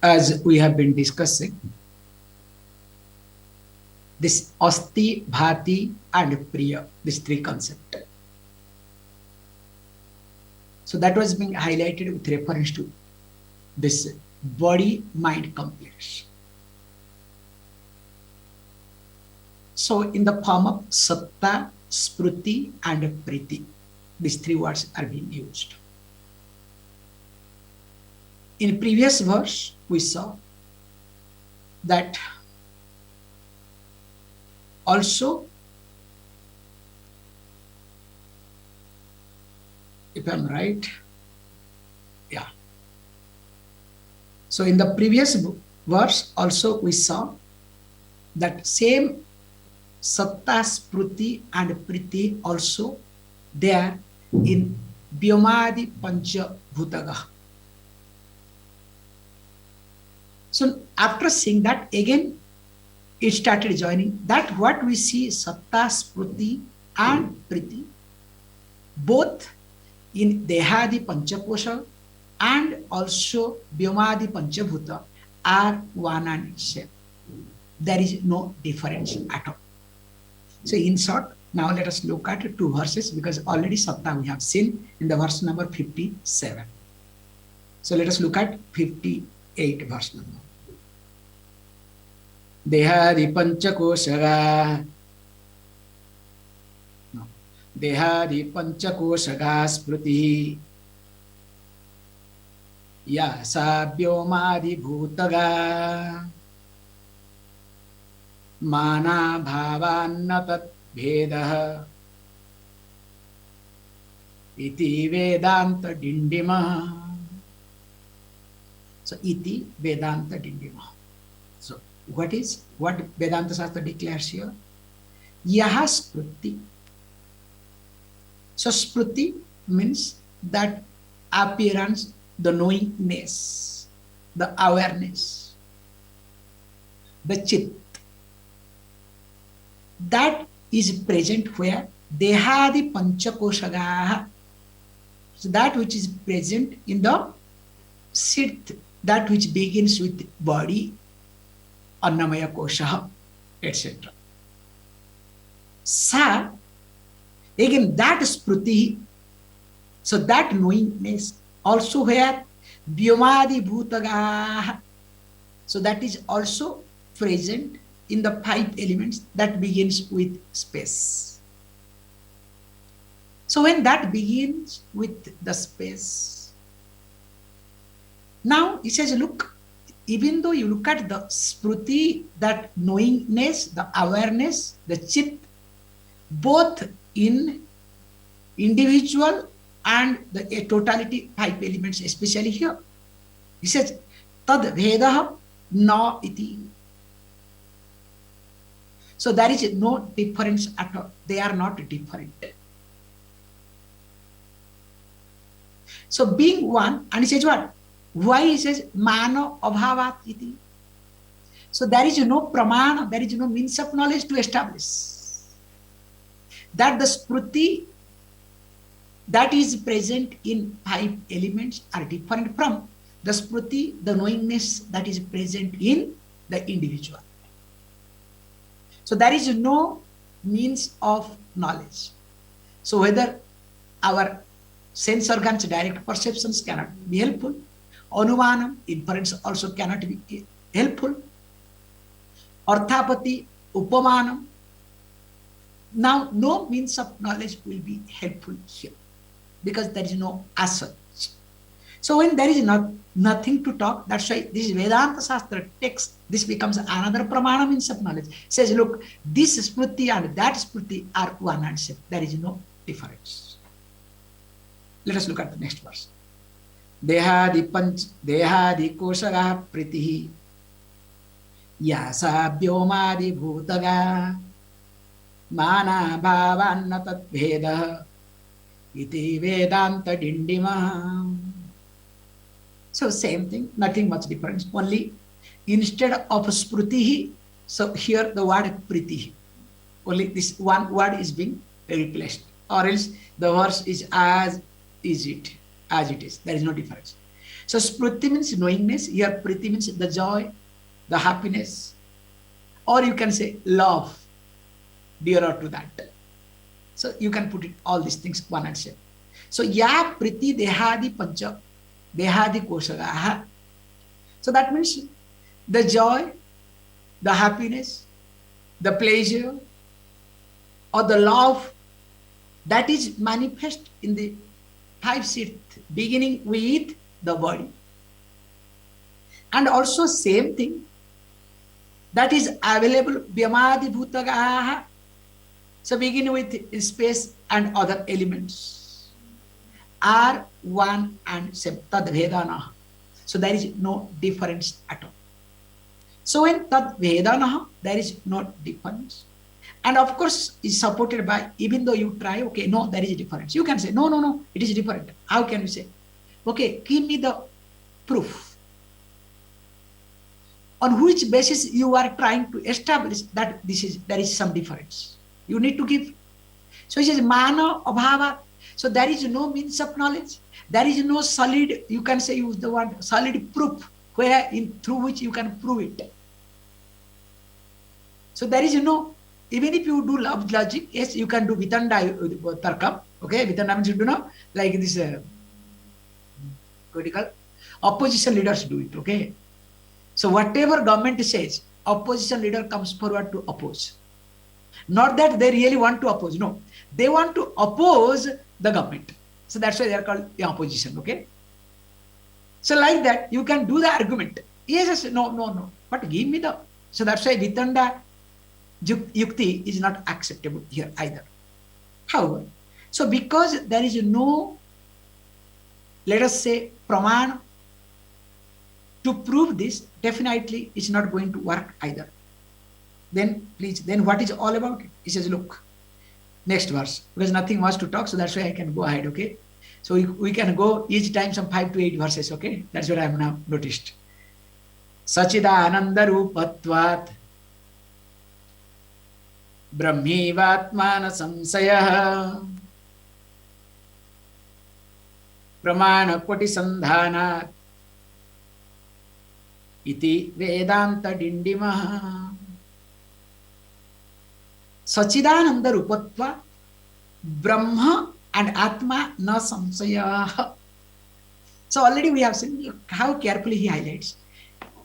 as we have been discussing, this asti, bhati, and priya, these three concepts. So that was being highlighted with reference to this body-mind complex. So in the form of satta, spruti, and priti, these three words are being used. In previous verse, we saw that also, if I'm right, yeah. So in the previous verse, also we saw that same satta, spruti, and priti also there in Vyomadi Pancha Bhutaga. So after seeing that, again it started joining that what we see satta, spruti, and priti, both in Dehadi Panchakosha and also Vyomadi Panchabhuta are one and same. There is no difference at all. So in short, now let us look at two verses, because already satta we have seen in the verse number 57. So let us look at 58 verse number. Dehadi Panchakoshaga. No. Dehadi Panchakoshaga Spruti. Ya sa Vyomadi Bhutaga. Mana bhavanna tat bhedah iti Vedānta Ḍiṇḍima. So iti Vedānta Ḍiṇḍima. So what Vedanta Shastra declares here? Yaha spruti. So spruti means that appearance, the knowingness, the awareness, the chit, that is present where Dehadi Panchakoshaga. So that which is present in the sit, that which begins with body, Annamaya Kosha, etc. Sa, again that spruti, so that knowingness, also where Vyomadi Bhutaga, so that is also present in the five elements that begins with space. So when that begins with the space, now he says, look, even though you look at the spruti, that knowingness, the awareness, the chit, both in individual and the totality five elements, especially here. He says, tad vedah na iti. So there is no difference at all. They are not different. So being one, and he says what? Why he says mano abhavat iti? So there is no pramana, there is no means of knowledge to establish that the spruti that is present in five elements are different from the spruti, the knowingness that is present in the individual. So there is no means of knowledge. So whether our sense organs, direct perceptions cannot be helpful, anumanam, inference also cannot be helpful, arthapati, upamanam. Now no means of knowledge will be helpful here, because there is no as such. So when there is nothing to talk, that's why this Vedanta Shastra text, this becomes another pramana means of knowledge. It says, look, this spruti and that spruti are one and same. There is no difference. Let us look at the next verse. Dehadi koshaga pritihi yasa vyomadi bhutaga mana bhavanna tat bhedah iti Vedānta Ḍiṇḍima. So same thing, nothing much difference. Only instead of sprutihi, so here the word pritihi. Only this one word is being replaced, or else the verse is as it is. There is no difference. So spruti means knowingness. Here priti means the joy, the happiness, or you can say love, dearer to that. So you can put it all these things one and same. So ya priti dehadi pancha, dehadi koshagaha. So that means the joy, the happiness, the pleasure, or the love that is manifest in the five seats, beginning with the body. And also same thing that is available vyamadi bhutagaha. So begin with space and other elements are one and same. Tad vedana. So there is no difference at all. So in tad vedana, there is no difference. And of course, is supported by, even though you try, okay, no, there is a difference. You can say, no, no, no, it is different. How can you say? Okay, give me the proof. On which basis you are trying to establish that there is some difference. You need to give. So it says mana abhava. So there is no means of knowledge. There is no solid, you can say, use the word solid proof through which you can prove it. So there is no, even if you do love logic, yes, you can do Vedānta Tarkam. Okay, Vedānta means you do know, like this, what do you call? Opposition leaders do it. Okay. So whatever government says, opposition leader comes forward to oppose. Not that they really want to oppose. No, they want to oppose the government. So that's why they are called the opposition. Okay. So like that, you can do the argument. Yes, yes, no, no, no. But give me the. So that's why Vedānta Yukti is not acceptable here either. However, so because there is no, let us say, Praman to prove this, definitely it's not going to work either. Then please, then what is all about it? He says, look, next verse, because nothing much to talk, so that's why I can go ahead, okay? So we can go each time some 5 to 8 verses, okay? That's what I have now noticed. Sachidananda rupatvat brahmivatmana samsayah pramana koti sandhanat iti Vedānta Ḍiṇḍima. Sachidananda rupatva brahma and atma na samsayah. So already we have seen how carefully he highlights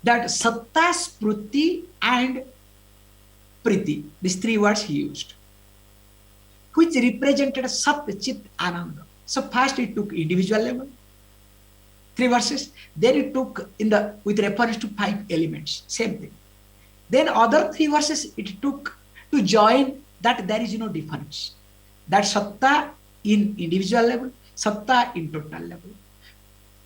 that satta, spruti and priti, these 3 words he used, which represented sat, chit, ananda. So first it took individual level, 3 verses, then it took with reference to 5 elements, same thing. Then other 3 verses it took to join that there is no difference. That satta in individual level, satta in total level.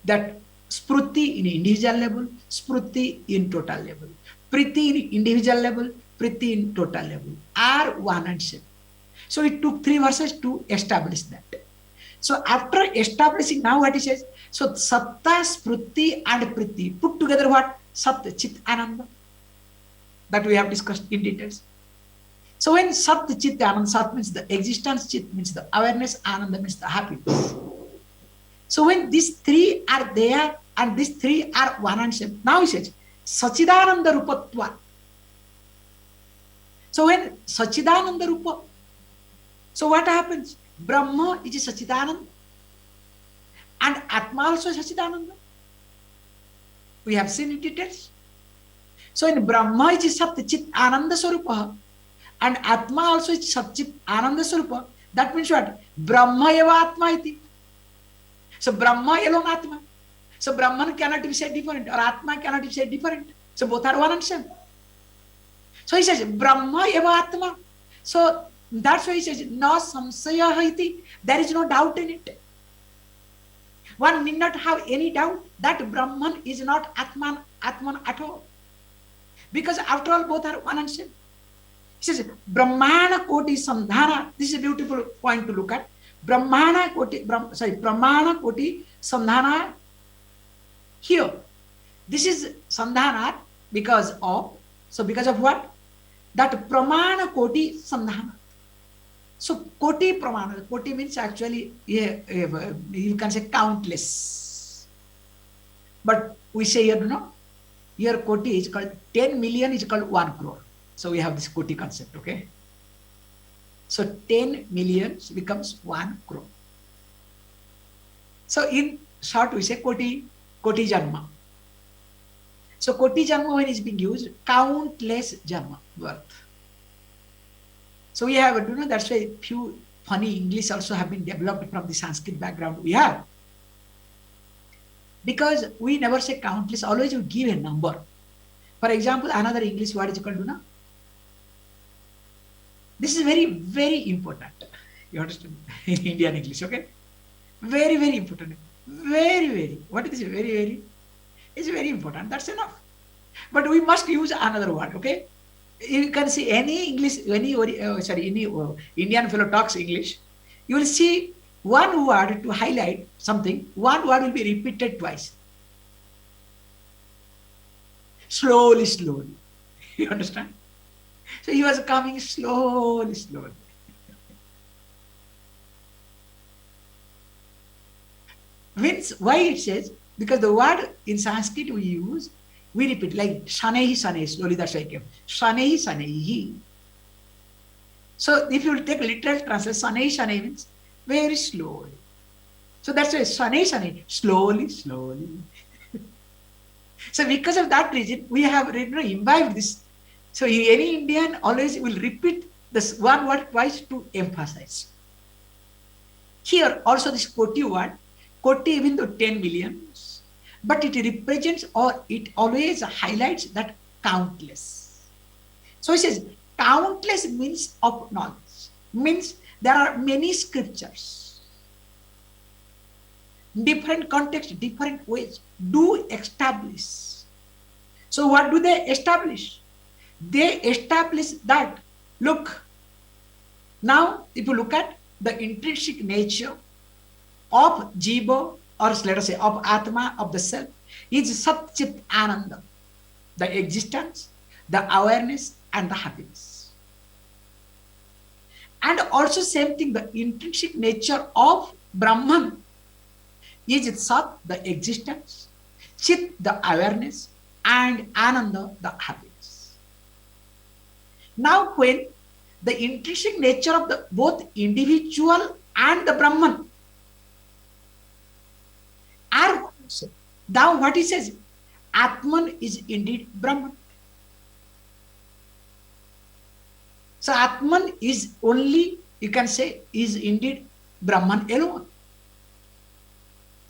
That spruti in individual level, spruti in total level. Priti in individual level, priti in total level are one and same. So it took 3 verses to establish that. So after establishing, now what he says, so satta, spruti and priti put together what? Sat, chit, ananda. That we have discussed in details. So when sat, chit, ananda, sat means the existence, chit means the awareness, ananda means the happiness. So when these 3 are there and these 3 are one and same, now he says, Sachidananda rupatva. So when Sachidananda rupa, so what happens? Brahma is Sachidananda and Atma also is Sachidananda. We have seen in details. So in Brahma is Sat Chit Ananda Swarupa and Atma also is Sat Chit Ananda Swarupa. That means what? Brahma eva Atma iti. So Brahma alone Atma. So Brahman cannot be said different or Atma cannot be said different. So both are one and same. So he says Brahma eva Atma. So that's why he says no samsaya iti. There is no doubt in it. One need not have any doubt that Brahman is not Atman at all. Because after all both are one and same. He says Brahmana koti samdhana. This is a beautiful point to look at. Pramana koti samdhana. Here, this is samdhana because of, so because of what? That pramana koti samdhana. So koti pramana, koti means actually, you can say countless. But we say here, here koti is called 10 million is called 1 crore. So we have this koti concept, okay? So 10 million becomes 1 crore. So in short, we say koti janma. So koti janma, when is being used, countless janma, birth. So we have, that's why few funny English also have been developed from the Sanskrit background we have. Because we never say countless, always we give a number. For example, another English word is called, this is very, very important. You understand? In Indian English, okay? Very, very important. Very, very. What is very, very? It's very important. That's enough. But we must use another word, okay? You can see any English, any Indian fellow talks English, you will see one word to highlight something, one word will be repeated twice. Slowly, slowly. You understand? So he was coming slowly, slowly. Means why it says, because the word in Sanskrit we use, we repeat like shanehi shanehi, slowly that's why I came. Shanehi shanehi. So if you will take literal translation, shanehi shanehi means very slowly. So that's why shanehi shanehi, slowly, slowly. So because of that reason, we have imbibed this. So any Indian always will repeat this one word twice to emphasize. Here also this koti word, koti even though 10 millions, but it represents or it always highlights that countless. So it says countless means of knowledge, means there are many scriptures, different contexts, different ways do establish. So what do they establish? They establish that, look, now if you look at the intrinsic nature of jiva, or let us say of atma, of the self, is Sat Chit Ananda, the existence, the awareness and the happiness. And also same thing, the intrinsic nature of Brahman is Sat, the existence, Chit, the awareness, and Ananda, the happiness. Now when the intrinsic nature of the both individual and the Brahman are, now what he says, Atman is indeed Brahman. So Atman is only, you can say, is indeed Brahman alone.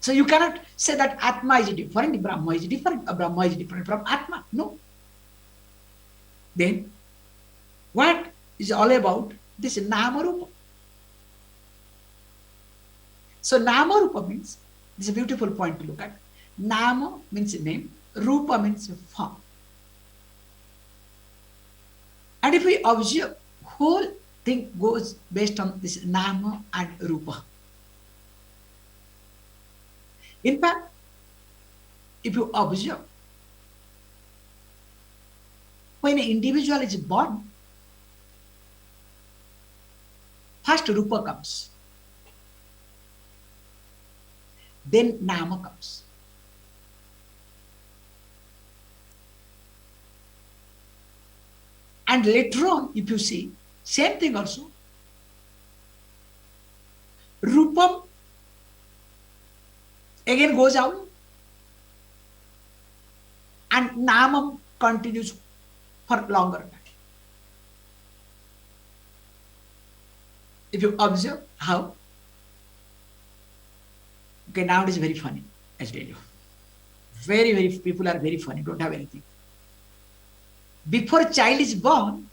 So you cannot say that Atma is different, Brahma is different, Brahma is different from Atma. No. Then what is all about this Nama Rupa? So Nama Rupa means, this is a beautiful point to look at. Nama means name, Rupa means form. And if we observe, whole thing goes based on this Nama and Rupa. In fact, if you observe, when an individual is born, first Rupa comes, then Nama comes. And later on, if you see, same thing also, Rupam again goes out and Namam continues for longer time. If you observe how, okay, now it is very funny, I tell you. Very, very, people are very funny, don't have anything. Before a child is born,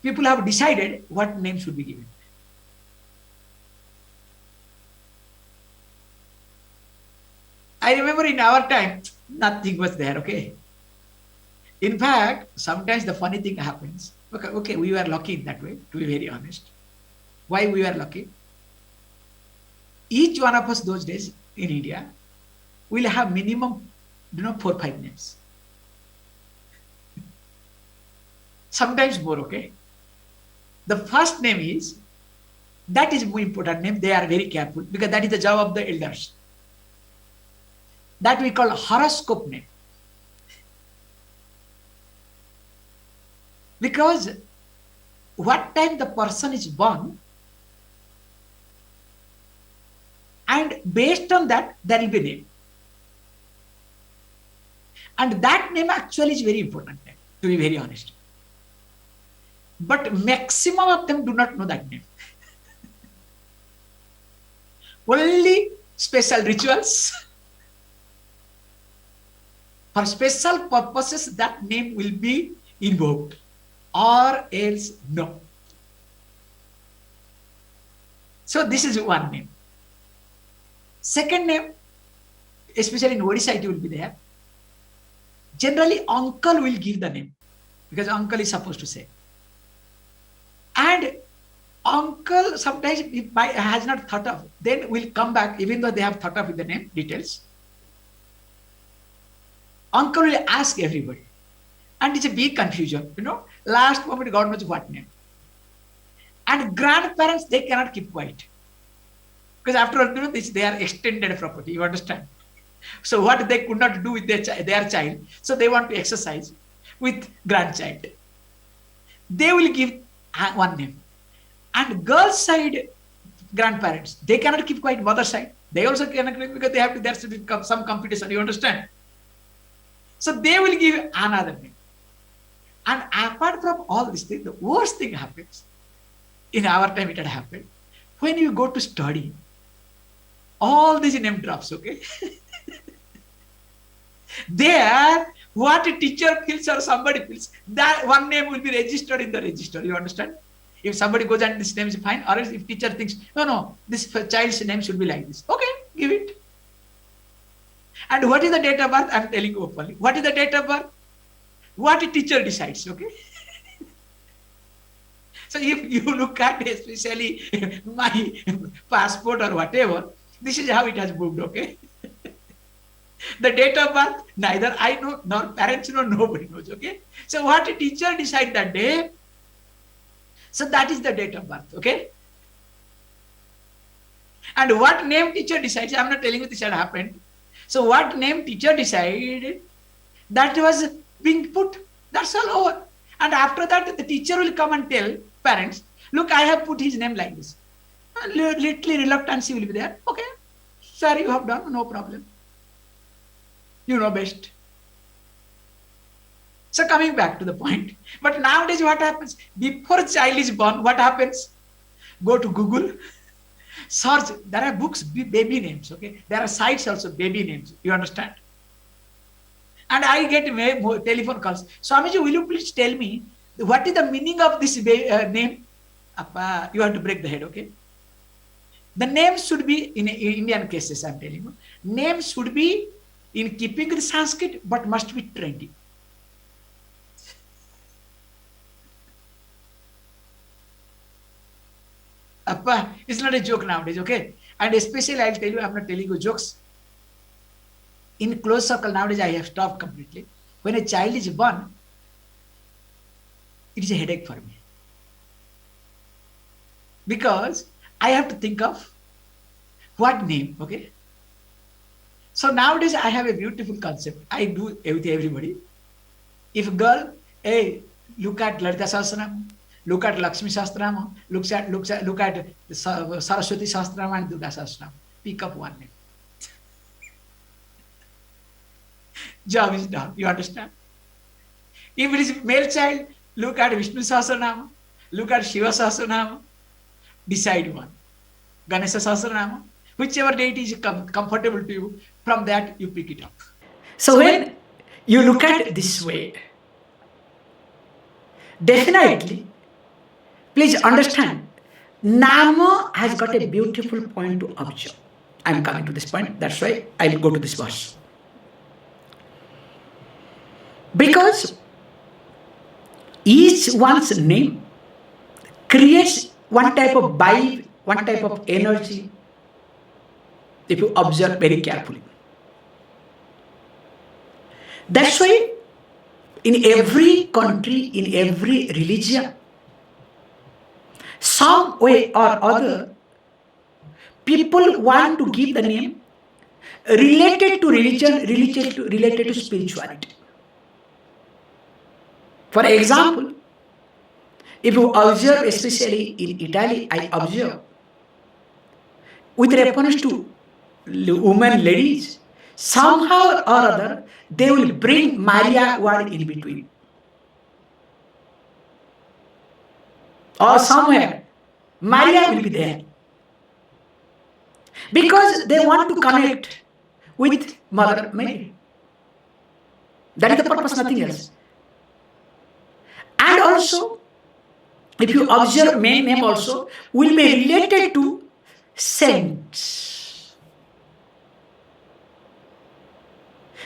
people have decided what name should be given. I remember in our time, nothing was there, okay? In fact, sometimes the funny thing happens. Okay, we were lucky in that way, to be very honest. Why we were lucky? Each one of us those days in India will have minimum, 4-5 names. Sometimes more, okay? The first name is, that is more important name. They are very careful because that is the job of the elders. that we call horoscope name. Because what time the person is born, and based on that, there will be a name. And that name actually is very important name, to be very honest. But maximum of them do not know that name. Only special rituals, for special purposes, that name will be invoked, or else no. So this is one name. Second name, especially in Odisha, it will be there. Generally, uncle will give the name, because uncle is supposed to say. And uncle sometimes has not thought of, then will come back, even though they have thought of the name details. Uncle will ask everybody. And it's a big confusion, last moment God knows what name. And grandparents, they cannot keep quiet. Because after all, they are extended property, you understand? So what they could not do with their child, so they want to exercise with grandchild. They will give one name. And girl side grandparents, they cannot keep quiet. Mother side, they also cannot keep, because they have to, there should be some competition, you understand? So they will give another name. And apart from all this thing, the worst thing happens, in our time it had happened, when you go to study, all these name drops, okay? There, what a teacher feels or somebody feels, that one name will be registered in the register, you understand? If somebody goes and this name is fine, or else if teacher thinks, no, this child's name should be like this, okay, give it. And what is the date of birth? I am telling you openly. What is the date of birth? What a teacher decides, okay? So if you look at especially my passport or whatever, this is how it has moved, okay? The date of birth, neither I know, nor parents know, nobody knows, okay? So what a teacher decides that day, so that is the date of birth, okay? And what name teacher decides, I am not telling you this had happened. So what name teacher decided, that was being put, that's all over. And after that, the teacher will come and tell parents, look, I have put his name like this. Little reluctancy will be there. Okay, sir, you have done, no problem. You know best. So coming back to the point, but nowadays what happens? Before child is born, what happens? Go to Google, search, there are books, baby names, okay? There are sites also, baby names, you understand? And I get telephone calls. Swamiji, will you please tell me, what is the meaning of this name? Appa, you have to break the head, okay? The name should be, in Indian cases, I'm telling you, name should be in keeping with Sanskrit, but must be trendy. Appa, it's not a joke nowadays, okay? And especially, I'll tell you, I'm not telling you jokes. In close circle nowadays, I have stopped completely. When a child is born, it is a headache for me. Because I have to think of what name, okay? So nowadays, I have a beautiful concept. I do with everybody. If a girl, hey, look at Lalita Sahasranama, look at Lakshmi Sahasranama, look at Saraswati Sahasranama and Durga Sahasranama. Pick up one name. Job is done. You understand? If it is male child, look at Vishnu Sahasranama, look at Shiva Sahasranama, decide one. Ganesha Sahasranama, whichever deity is comfortable to you, from that you pick it up. So when you look at it this way, definitely, please understand, Nama has got a beautiful point to observe. I am coming to this point, that's why I will go to this verse. Because each one's name creates one type of vibe, one type of energy, if you observe very carefully. That's why in every country, in every religion, some way or other, people want to give the name related to religion, related to spirituality. For example, if you observe, especially in Italy, I observe with reference to women, ladies, somehow or other, they will bring Maria word in between. Or somewhere, Maria will be there. Because they want to connect with Mother Mary. That is the purpose, nothing else. And also, if you observe, main name also will be related to saints.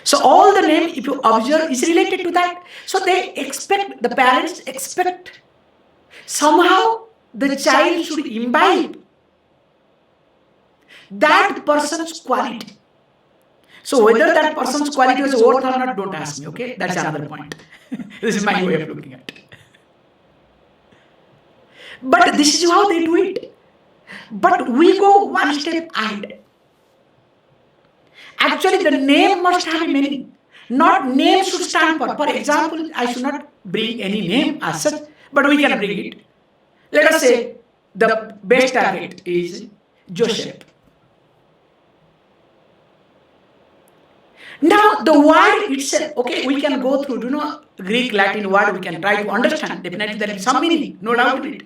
So all the name, if you observe, is related to that. So they expect, the parents expect, somehow the child should imbibe that person's quality. So whether that person's quality was worth or not, don't ask me, okay? That's another point. This is my way of looking at it. But this is how they do it. But we go one step ahead. Actually, the name must have a meaning. Not name should stand for. For example, I should not bring any name as such, but we can bring it. Let us say the best target is Joseph. Now, the word itself, okay, we can go through, Greek, Latin word, we can try to understand. Definitely there is some meaning, no doubt in it.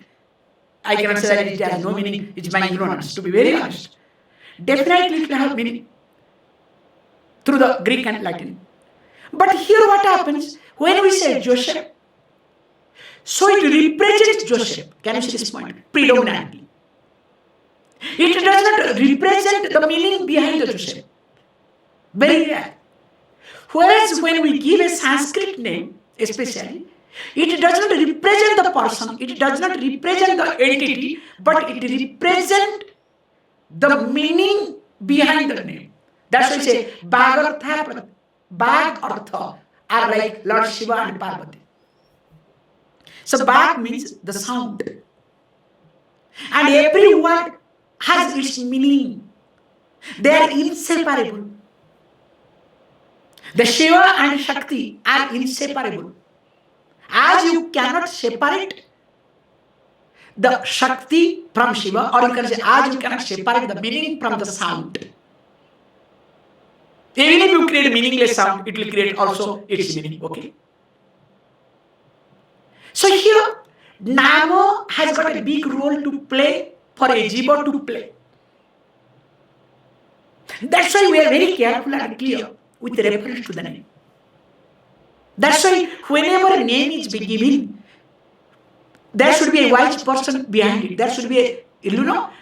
I cannot say that it has no meaning, it's my ignorance, to be very honest. Definitely it will have meaning through the Greek and Latin. But here what happens, when we say Joseph, so it represents Joseph, can you see this point, predominantly. It does not represent the meaning behind the Joseph. Very rare. Whereas when we give a Sanskrit name, especially, it does not represent the person, it does not represent the entity, but it represents the meaning behind the name. That's why we say Bhagartha, Bhagartha are like Lord Shiva and Parvati. So Bhag means the sound. And every word has its meaning. They are inseparable. The Shiva and Shakti are inseparable. As you cannot separate the Shakti from Shiva, or you can say as you cannot separate the meaning from the sound. Even if you create a meaningless sound, it will create also its meaning, okay? So here, Namo has got a big role to play for a jiva to play. That's why we are very careful and clear with reference to the name. That's why whenever a name is given, there should be a wise person behind it. There should be a,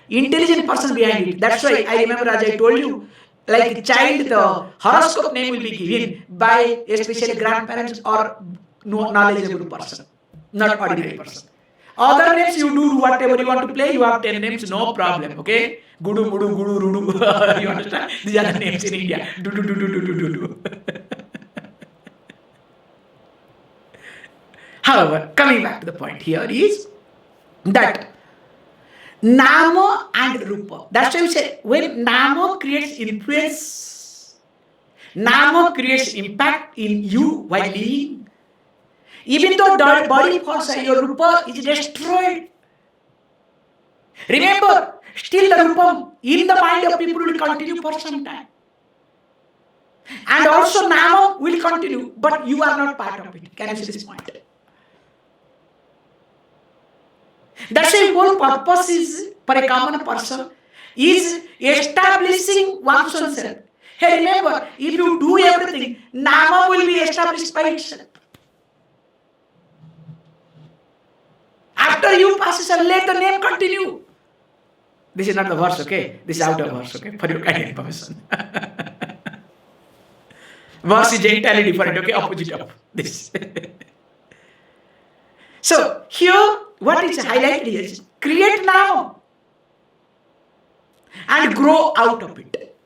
intelligent person behind it. That's why I remember, as I told you, like a child, the horoscope name will be given by especially grandparents or knowledgeable person, not ordinary person. Other names you do whatever you want to play, you have 10 names, no problem, okay? Gudu, Mudu, Guru, Rudu, you understand? These are the names in India. Do. However, coming back to the point here is that Nama and Rupa. That's why we say when Nama creates influence, Nama creates impact in you while living. Even though the body falls away, your Rupa is destroyed. Remember, still the Rupa in the mind of people will continue for some time. And also Nama will continue, but you are not part of it. Can you see this point? That's why whole purpose is, for a common person, is establishing one's own self. Hey, remember, if you do everything, Nama will be established by itself. After you pass, let the name continue. This is not the verse, okay? This is out of verse, okay? For your kind information. Verse is entirely different, okay? Opposite of this. So, here, what is highlighted is create now and grow out of it.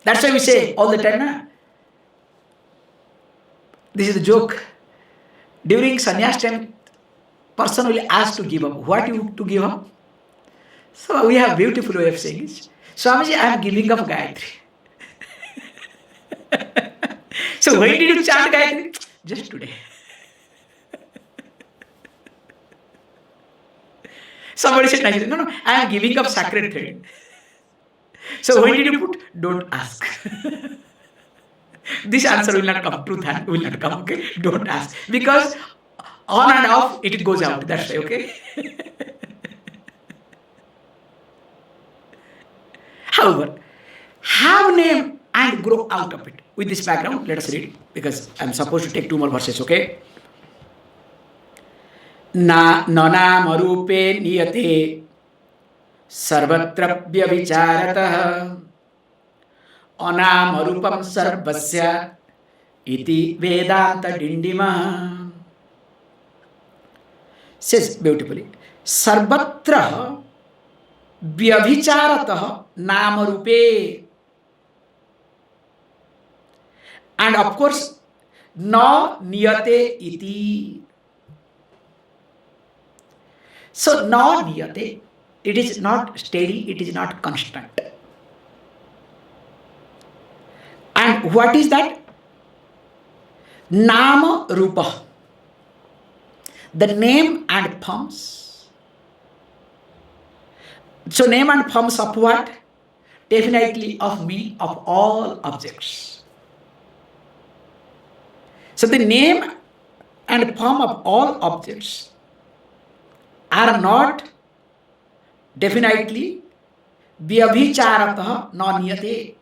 That's why we say all the time, this is a joke. During sannyas time, person will ask to give up. What you to give up? So we have beautiful way of saying it. Swamiji, I am giving up Gayatri. So when did you chant Gayatri? Just today. Somebody said, no, I am giving up sacred thread. So when did you put? Don't ask. This answer will not come. Truth will not come. Okay, don't ask, because on and off it goes out. That's why. Okay. However, have name and grow out of it. With this background, let us read, because I'm supposed to take 2 more verses. Okay. Na nanam arupe niyate sarvatra vyabhicharatah anam arupam sarvasya iti Vedānta Ḍiṇḍima. Says beautifully, sarvatra vyabhicharatah namarupe. And of course, na niyate iti. So, na niyate, it is not steady, it is not constant. And what is that? Nama rupa. The name and forms. So, name and forms of what? Definitely of me, of all objects. So the name and form of all objects are not definitely vyabhicharatah naniyate.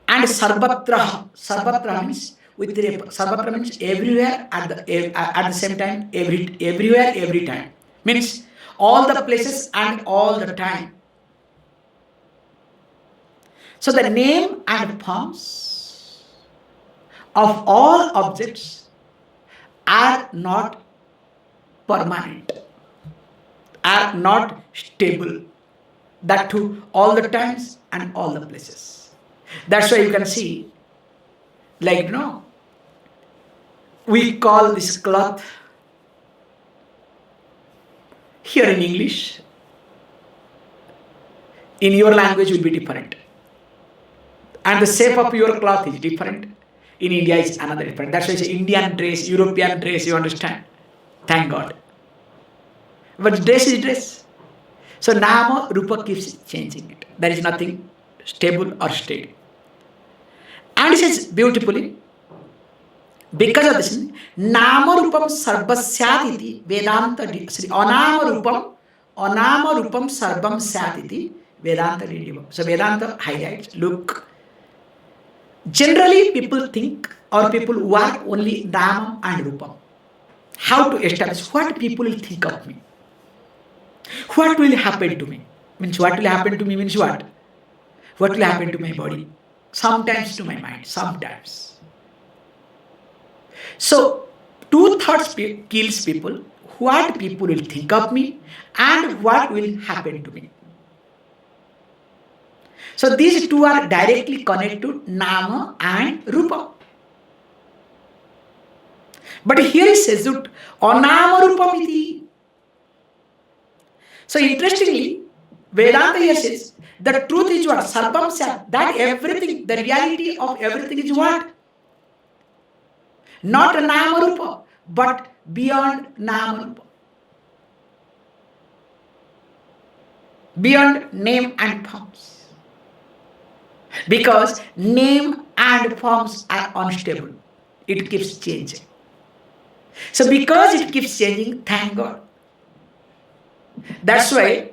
And sarvatra means with sarvatra means everywhere at the same time, everywhere every time, means all the places and all the time. So the name and forms of all objects are not permanent, are not stable. That too, all the times and all the places. That's why you can see, like, we call this cloth here in English. In your language will be different. And the shape of your cloth is different. In India is another different. That's why it's Indian dress, European dress, you understand? Thank God. But dress is dress. So Nama Rupa keeps changing it. There is nothing stable or steady. And he says beautifully, because of this, Nama Rupam Sarvasyatiti Vedānta Ḍiṇḍima. Anama Rupam Sarvam Syatiti Vedānta Ḍiṇḍima. So Vedanta highlights, look, generally people think, or people work only Nama and Rupam. How to establish what people will think of me? What will happen to me? Means what will happen to me means what? What will happen to my body? Sometimes to my mind, sometimes. So, 2 thoughts kills people. What people will think of me and what will happen to me. So these 2 are directly connected to Nama and Rupa. But here it says that Anama Rupamiti. So interestingly, Vedanta here says the truth is what? Sarvam Syat. That everything, the reality of everything is what? Not a Nama Rupa, but beyond Nama Rupa. Beyond name and forms. Because name and forms are unstable. It keeps changing. So because it keeps changing, thank God. That's why,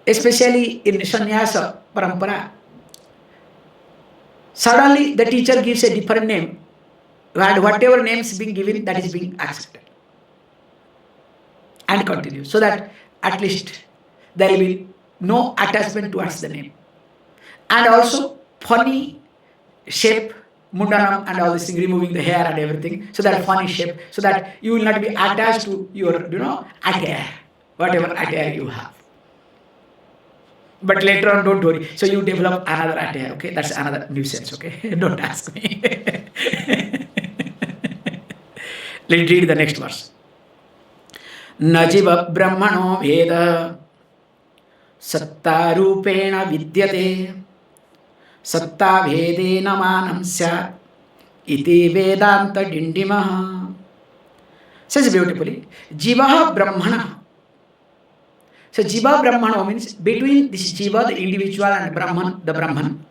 especially in Sannyasa Parampara, suddenly the teacher gives a different name, and whatever name is being given, that is being accepted. And continue. So that at least there will be no attachment towards the name. And also funny shape, mundanam and all this thing, removing the hair and everything, so that funny shape, so that you will not be attached to your, attire, whatever attire you have. But later on, don't worry. So you develop another attire, okay? That's another nuisance, okay? Don't ask me. Let's read the next verse. Najiva Brahmano Veda Sattarupena vidyate satta vedena manam syat iti Vedānta Ḍiṇḍima. Says beautifully, Jiva Brahmana. So Jiva Brahmana means between this Jiva, the individual, and Brahman, the Brahman.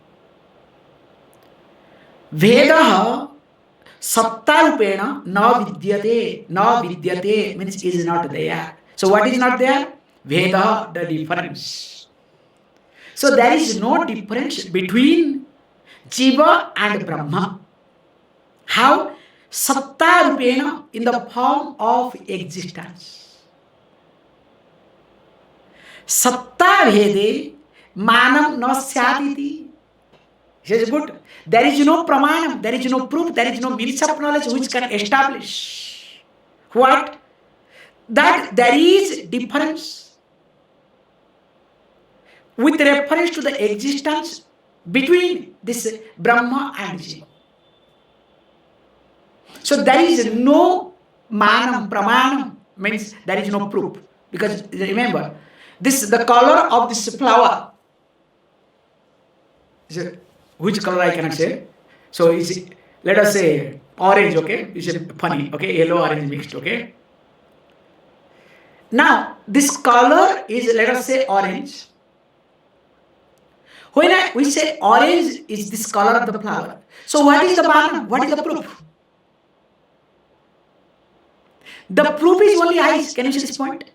Vedaha Sattarupena na vidyate. Na vidyate means is not there. So what is not there? Veda, the difference. So there is no difference between Jiva and Brahma. How? Sattarupena, in the form of existence. Satta vede manam na syaditi. He says good. There is no pramanam, there is no proof, there is no means of knowledge which can establish what? That there is difference with reference to the existence between this Brahma and Jiva. So there is no manam, pramanam, means there is no proof. Because remember, the color of this flower, which color I cannot say. So let us say orange, okay? It's funny, okay? Yellow, orange mixed, okay? Now, this color is, let us say, orange. When we say orange is this color of the flower. So what is the manam? What is the proof? The proof is only eyes. Can you see this point?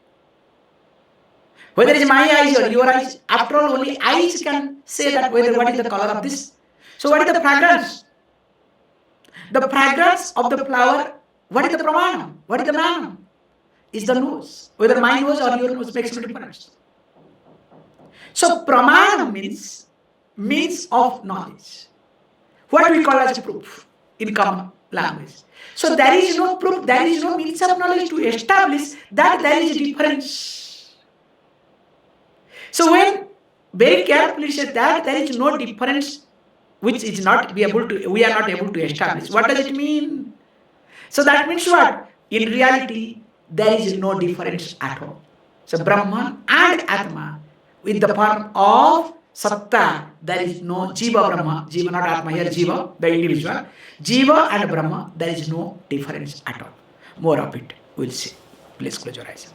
Whether it is my eyes or your eyes, after all, only eyes can say that whether what is the color of this. So what is the fragrance? The fragrance of the flower, what is the pramanam? What is the manam? Is the nose. Whether my nose or your nose makes no difference. So pramanam means of knowledge. What we call as proof in common language. So there is no proof, there is no means of knowledge to establish that there is a difference. So when very carefully said that there is no difference which is not we are not able to establish. What does it mean? So that means what? In reality, there is no difference at all. So Brahman and Atma with the form of Satta, there is no Jiva Brahma, Jiva not Atma, here Jiva, the individual. Jiva and Brahma, there is no difference at all. More of it, we'll see. Please close your eyes.